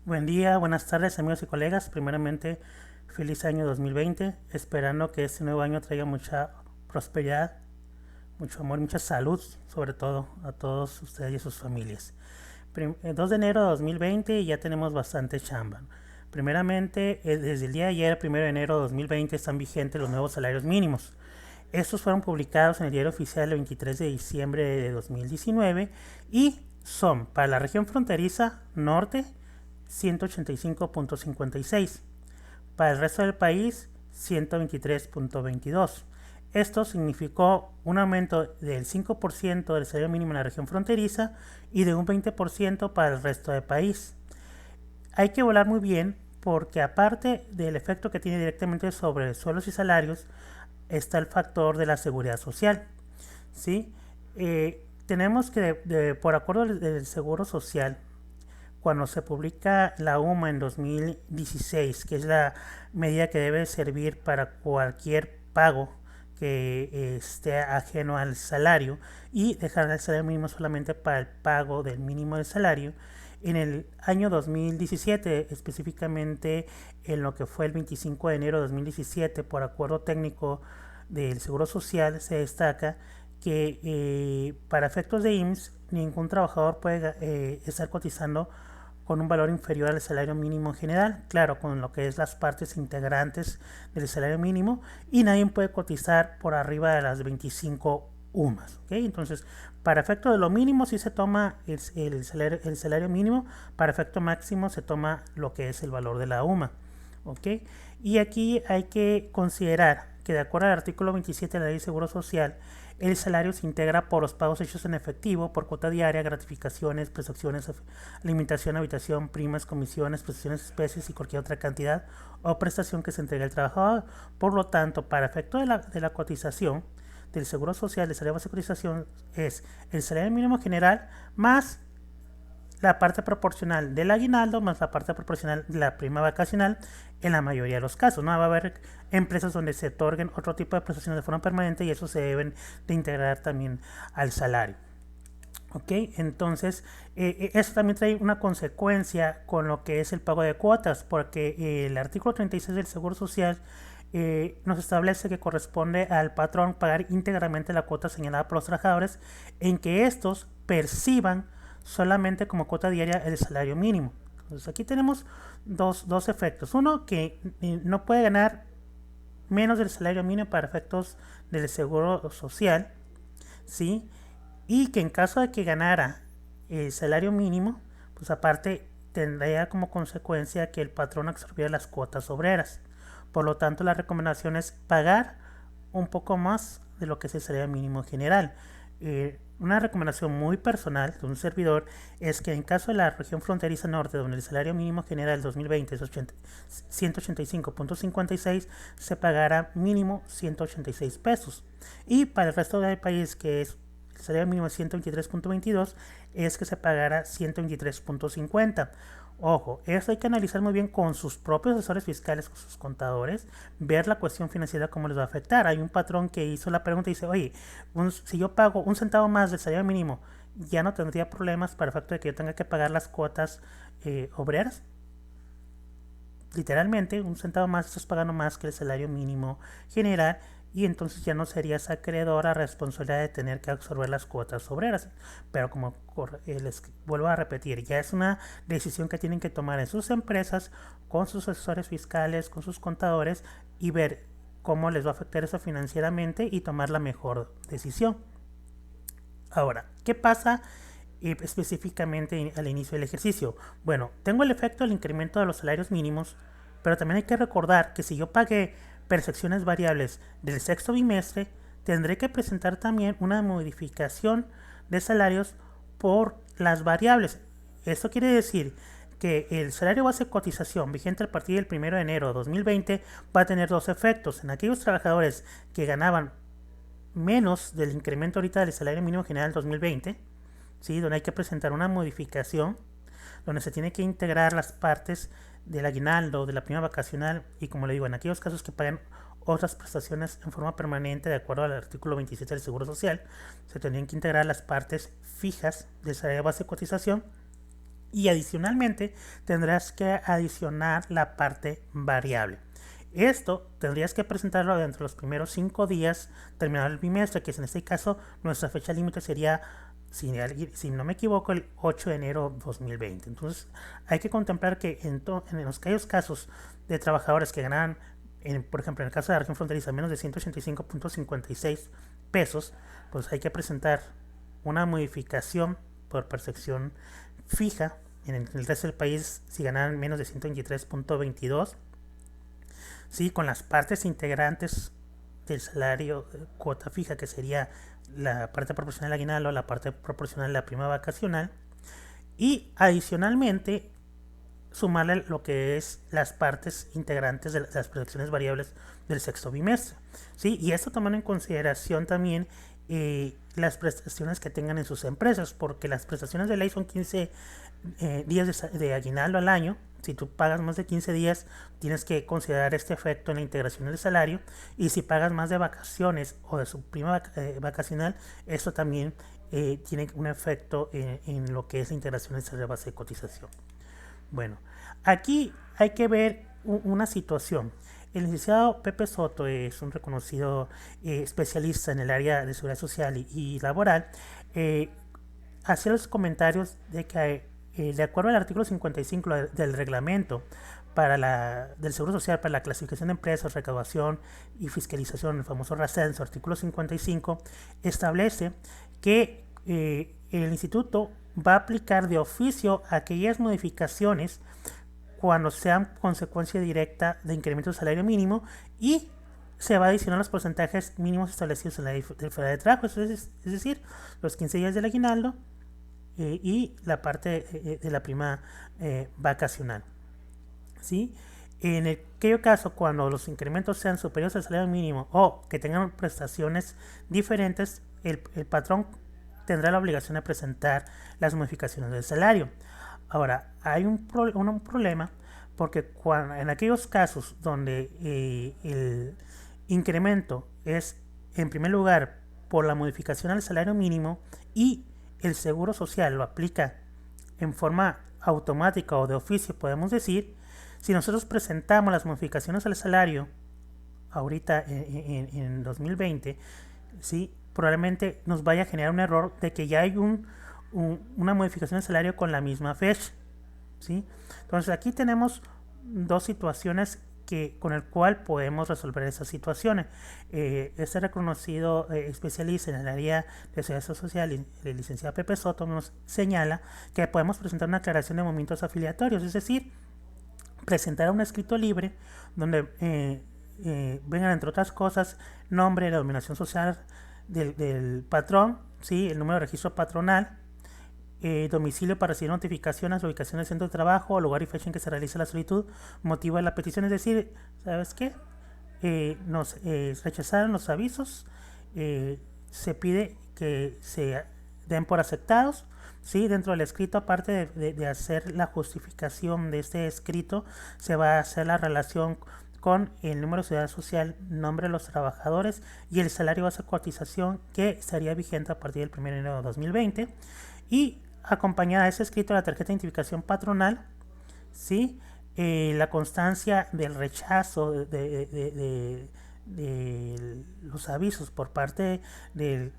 Buen día, buenas tardes amigos y colegas. Primeramente, feliz año 2020, esperando que este nuevo año traiga mucha prosperidad, mucho amor, mucha salud, sobre todo a todos ustedes y sus familias. 2 de enero de 2020 ya tenemos bastante chamba. Primeramente, desde el día de ayer, 1 de enero de 2020, están vigentes los nuevos salarios mínimos. Estos fueron publicados en el diario oficial el 23 de diciembre de 2019 y son para la región fronteriza norte 185.56, para el resto del país 123.22. Esto significó un aumento del 5% del salario mínimo en la región fronteriza y de un 20% para el resto del país. Hay que volar muy bien porque aparte del efecto que tiene directamente sobre sueldos y salarios, está el factor de la seguridad social. ¿Sí? Tenemos que, por acuerdo del Seguro Social, cuando se publica la UMA en 2016, que es la medida que debe servir para cualquier pago que esté ajeno al salario y dejar el salario mínimo solamente para el pago del mínimo del salario. En el año 2017, específicamente en lo que fue el 25 de enero de 2017, por acuerdo técnico del Seguro Social, se destaca que para efectos de IMSS ningún trabajador puede estar cotizando con un valor inferior al salario mínimo general, claro, con lo que es las partes integrantes del salario mínimo, y nadie puede cotizar por arriba de las 25 UMAS. ¿Okay? Entonces, para efecto de lo mínimo sí se toma el salario mínimo, para efecto máximo se toma lo que es el valor de la UMA. ¿Okay? Y aquí hay que considerar que de acuerdo al artículo 27 de la Ley de Seguro Social, el salario se integra por los pagos hechos en efectivo, por cuota diaria, gratificaciones, prestaciones, alimentación, habitación, primas, comisiones, prestaciones, especies y cualquier otra cantidad o prestación que se entregue al trabajador. Por lo tanto, para efecto de la cotización del Seguro Social, el salario base de cotización es el salario mínimo general más la parte proporcional del aguinaldo más la parte proporcional de la prima vacacional en la mayoría de los casos. No va a haber empresas donde se otorguen otro tipo de prestaciones de forma permanente y eso se deben de integrar también al salario. ¿Ok? Entonces, eso también trae una consecuencia con lo que es el pago de cuotas, porque el artículo 36 del Seguro Social nos establece que corresponde al patrón pagar íntegramente la cuota señalada por los trabajadores en que estos perciban solamente como cuota diaria el salario mínimo. Entonces aquí tenemos dos efectos. Uno, que no puede ganar menos del salario mínimo para efectos del seguro social, ¿sí? Y que en caso de que ganara el salario mínimo, pues aparte tendría como consecuencia que el patrón absorbiera las cuotas obreras. Por lo tanto, la recomendación es pagar un poco más de lo que es el salario mínimo general. Una recomendación muy personal de un servidor es que en caso de la región fronteriza norte, donde el salario mínimo general 2020 es 185.56, se pagará mínimo 186 pesos. Y para el resto del país, que es el salario mínimo 123.22, es que se pagará 123.50. Ojo, eso hay que analizar muy bien con sus propios asesores fiscales, con sus contadores, ver la cuestión financiera cómo les va a afectar. Hay un patrón que hizo la pregunta y dice, oye, si yo pago un centavo más del salario mínimo, ya no tendría problemas para el facto de que yo tenga que pagar las cuotas obreras. Literalmente, un centavo más estás pagando más que el salario mínimo general y entonces ya no serías acreedor a responsabilidad de tener que absorber las cuotas obreras. Pero como les vuelvo a repetir, ya es una decisión que tienen que tomar en sus empresas, con sus asesores fiscales, con sus contadores y ver cómo les va a afectar eso financieramente y tomar la mejor decisión. Ahora, ¿qué pasa específicamente al inicio del ejercicio? Bueno, tengo el efecto del incremento de los salarios mínimos, pero también hay que recordar que si yo pagué percepciones variables del sexto bimestre, tendré que presentar también una modificación de salarios por las variables. Esto quiere decir que el salario base de cotización vigente a partir del 1 de enero de 2020 va a tener dos efectos. En aquellos trabajadores que ganaban menos del incremento ahorita del salario mínimo general 2020, ¿sí? Donde hay que presentar una modificación, donde se tiene que integrar las partes del aguinaldo, de la prima vacacional y como le digo, en aquellos casos que pagan otras prestaciones en forma permanente de acuerdo al artículo 27 del Seguro Social, se tendrían que integrar las partes fijas del salario base de cotización Y adicionalmente tendrás que adicionar la parte variable. Esto tendrías que presentarlo dentro de los primeros 5 días terminado el bimestre, que en este caso nuestra fecha límite sería, si no me equivoco, el 8 de enero 2020. Entonces hay que contemplar que en aquellos casos de trabajadores que ganan, por ejemplo en el caso de la región fronteriza, menos de 185.56 pesos, pues hay que presentar una modificación por percepción fija. En el resto del país, si ganaran menos de 123.22, ¿sí? Con las partes integrantes del salario cuota fija, que sería la parte proporcional al aguinaldo, la parte proporcional a la prima vacacional, y adicionalmente sumarle lo que es las partes integrantes de las prestaciones variables del sexto bimestre, ¿sí? Y esto tomando en consideración también las prestaciones que tengan en sus empresas, porque las prestaciones de ley son 15 días de aguinaldo al año. Si tú pagas más de 15 días, tienes que considerar este efecto en la integración del salario. Y si pagas más de vacaciones o de su prima vacacional, esto también tiene un efecto en lo que es la integración del salario base de cotización. Bueno, aquí hay que ver una situación. El licenciado Pepe Soto es un reconocido especialista en el área de seguridad social y laboral. Hacía los comentarios de que de acuerdo al artículo 55 del reglamento del Seguro Social para la clasificación de empresas, recaudación y fiscalización, el famoso RASEN, su artículo 55, establece que el instituto va a aplicar de oficio aquellas modificaciones cuando sean consecuencia directa de incremento del salario mínimo, y se va a adicionar los porcentajes mínimos establecidos en la Ley Federal de Trabajo, es decir, los 15 días del aguinaldo y la parte de la prima vacacional, ¿sí? En aquel caso, cuando los incrementos sean superiores al salario mínimo o que tengan prestaciones diferentes, el patrón tendrá la obligación de presentar las modificaciones del salario. Ahora, hay un problema, porque en aquellos casos donde el incremento es, en primer lugar, por la modificación al salario mínimo y el Seguro Social lo aplica en forma automática o de oficio, podemos decir, si nosotros presentamos las modificaciones al salario ahorita en 2020, ¿sí? Probablemente nos vaya a generar un error de que ya hay una modificación de salario con la misma fecha, ¿sí? Entonces aquí tenemos dos situaciones con el cual podemos resolver esas situaciones. Este reconocido especialista en el área de seguridad social, el licenciado Pepe Soto, nos señala que podemos presentar una aclaración de movimientos afiliatorios, es decir, presentar un escrito libre donde vengan, entre otras cosas, nombre, la denominación social del patrón, ¿sí? El número de registro patronal, domicilio para recibir notificaciones, la ubicación del centro de trabajo, lugar y fecha en que se realiza la solicitud, motivo de la petición, es decir, ¿sabes qué? Nos rechazaron los avisos, se pide que se den por aceptados, ¿sí? Dentro del escrito, aparte de hacer la justificación de este escrito, se va a hacer la relación con el número de seguridad social, nombre de los trabajadores y el salario base de cotización que estaría vigente a partir del 1 de enero de 2020, y acompañada a ese escrito la tarjeta de identificación patronal, ¿sí? La constancia del rechazo de los avisos por parte del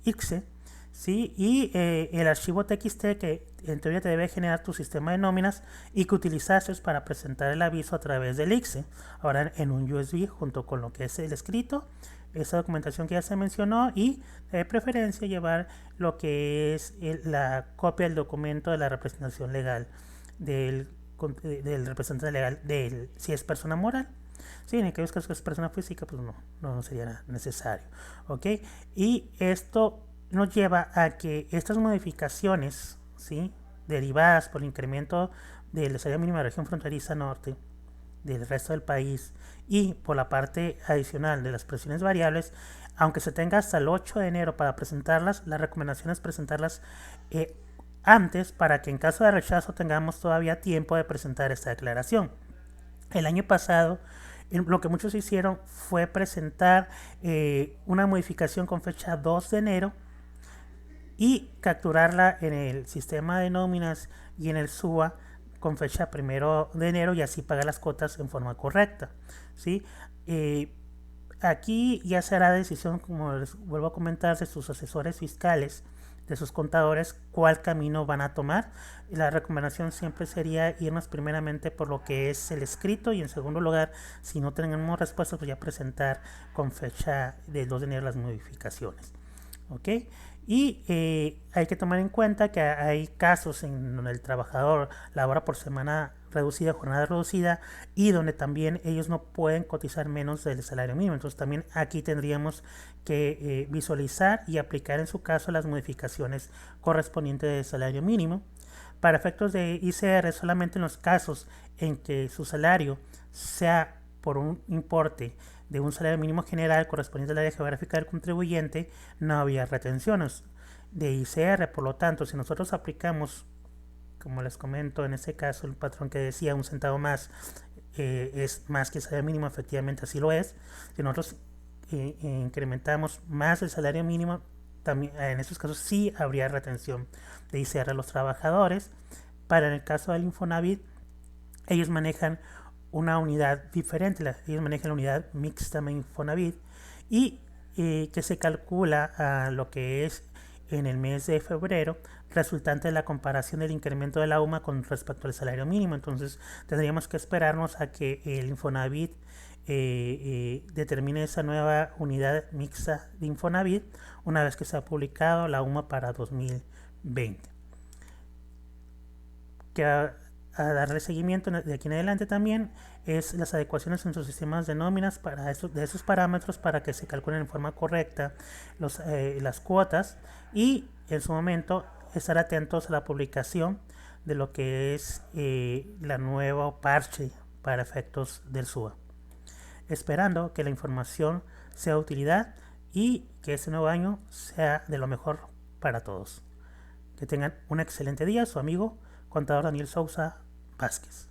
ICSE, ¿sí? Y el archivo TXT que en teoría te debe generar tu sistema de nóminas y que utilizaste para presentar el aviso a través del ICSE, ahora en un USB junto con lo que es el escrito, esa documentación que ya se mencionó, y de preferencia llevar lo que es la copia del documento de la representación legal del representante legal si es persona moral. Sí, en aquellos casos que es persona física, pues no sería necesario, ¿ok? Y esto nos lleva a que estas modificaciones, ¿sí? Derivadas por el incremento del salario mínimo de la región fronteriza norte del resto del país y por la parte adicional de las presiones variables, aunque se tenga hasta el 8 de enero para presentarlas, la recomendación es presentarlas antes, para que en caso de rechazo tengamos todavía tiempo de presentar esta declaración. El año pasado, lo que muchos hicieron fue presentar una modificación con fecha 2 de enero y capturarla en el sistema de nóminas y en el SUA con fecha 1 de enero y así pagar las cuotas en forma correcta, ¿sí? Aquí ya será decisión, como les vuelvo a comentar, de sus asesores fiscales, de sus contadores, cuál camino van a tomar. La recomendación siempre sería irnos primeramente por lo que es el escrito y en segundo lugar, si no tenemos respuesta, pues ya presentar con fecha del 2 de enero las modificaciones. ¿Ok? Y hay que tomar en cuenta que hay casos en donde el trabajador labora por semana reducida, jornada reducida, y donde también ellos no pueden cotizar menos del salario mínimo. Entonces también aquí tendríamos que visualizar y aplicar en su caso las modificaciones correspondientes del salario mínimo. Para efectos de ICR, solamente en los casos en que su salario sea por un importe de un salario mínimo general correspondiente al área geográfica del contribuyente, no había retenciones de ICR. Por lo tanto, si nosotros aplicamos, como les comento, en este caso el patrón que decía un centavo más es más que el salario mínimo, efectivamente así lo es. Si nosotros incrementamos más el salario mínimo, también en estos casos sí habría retención de ICR a los trabajadores. Para el caso del Infonavit, ellos manejan una unidad diferente, ellos manejan la unidad mixta Infonavit y que se calcula a lo que es en el mes de febrero, resultante de la comparación del incremento de la UMA con respecto al salario mínimo. Entonces tendríamos que esperarnos a que el Infonavit determine esa nueva unidad mixta de Infonavit una vez que se ha publicado la UMA para 2020. Que a darle seguimiento de aquí en adelante también es las adecuaciones en sus sistemas de nóminas para de esos parámetros para que se calculen en forma correcta las cuotas, y en su momento estar atentos a la publicación de lo que es la nueva parche para efectos del SUA. Esperando que la información sea de utilidad y que este nuevo año sea de lo mejor para todos. Que tengan un excelente día. Su amigo contador Daniel Sousa Vázquez.